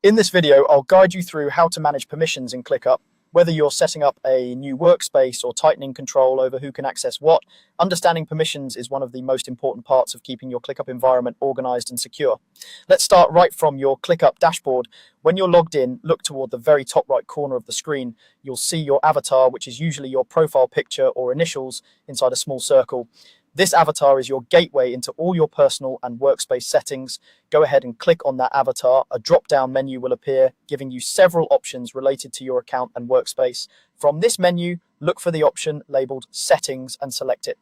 In this video, I'll guide you through how to manage permissions in ClickUp. Whether you're setting up a new workspace or tightening control over who can access what, understanding permissions is one of the most important parts of keeping your ClickUp environment organized and secure. Let's start right from your ClickUp dashboard. When you're logged in, look toward the very top right corner of the screen. You'll see your avatar, which is usually your profile picture or initials inside a small circle. This avatar is your gateway into all your personal and workspace settings. Go ahead and click on that avatar. A drop-down menu will appear, giving you several options related to your account and workspace. From this menu, look for the option labeled Settings and select it.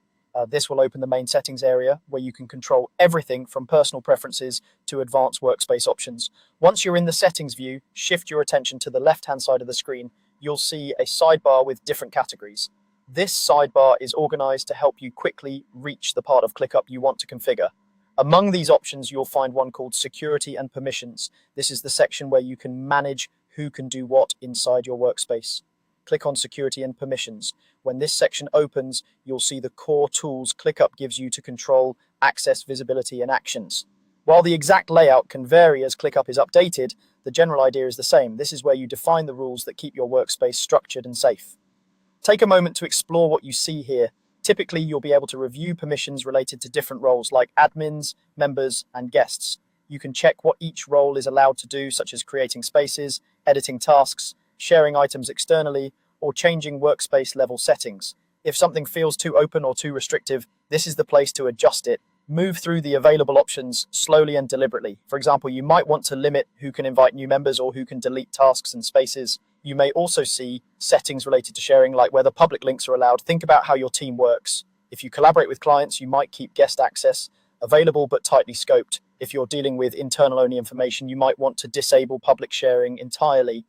This will open the main settings area where you can control everything from personal preferences to advanced workspace options. Once you're in the settings view, shift your attention to the left-hand side of the screen. You'll see a sidebar with different categories. This sidebar is organized to help you quickly reach the part of ClickUp you want to configure. Among these options, you'll find one called Security and Permissions. This is the section where you can manage who can do what inside your workspace. Click on Security and Permissions. When this section opens, you'll see the core tools ClickUp gives you to control access, visibility, and actions. While the exact layout can vary as ClickUp is updated, the general idea is the same. This is where you define the rules that keep your workspace structured and safe. Take a moment to explore what you see here. Typically, you'll be able to review permissions related to different roles like admins, members, and guests. You can check what each role is allowed to do, such as creating spaces, editing tasks, sharing items externally, or changing workspace level settings. If something feels too open or too restrictive, this is the place to adjust it. Move through the available options slowly and deliberately. For example, you might want to limit who can invite new members or who can delete tasks and spaces. You may also see settings related to sharing, like whether public links are allowed. Think about how your team works. If you collaborate with clients, you might keep guest access available but tightly scoped. If you're dealing with internal-only information, you might want to disable public sharing entirely.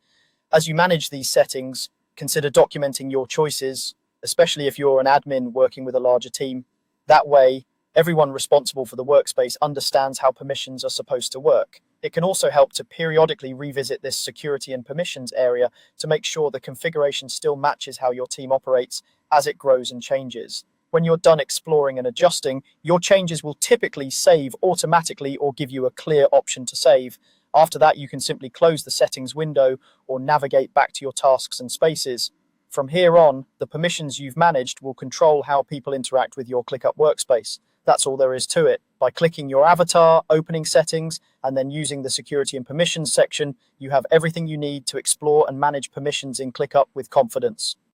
As you manage these settings, consider documenting your choices, especially if you're an admin working with a larger team. That way, everyone responsible for the workspace understands how permissions are supposed to work. It can also help to periodically revisit this security and permissions area to make sure the configuration still matches how your team operates as it grows and changes. When you're done exploring and adjusting, your changes will typically save automatically or give you a clear option to save. After that, you can simply close the settings window or navigate back to your tasks and spaces. From here on, the permissions you've managed will control how people interact with your ClickUp workspace. That's all there is to it. By clicking your avatar, opening settings, and then using the security and permissions section, you have everything you need to explore and manage permissions in ClickUp with confidence.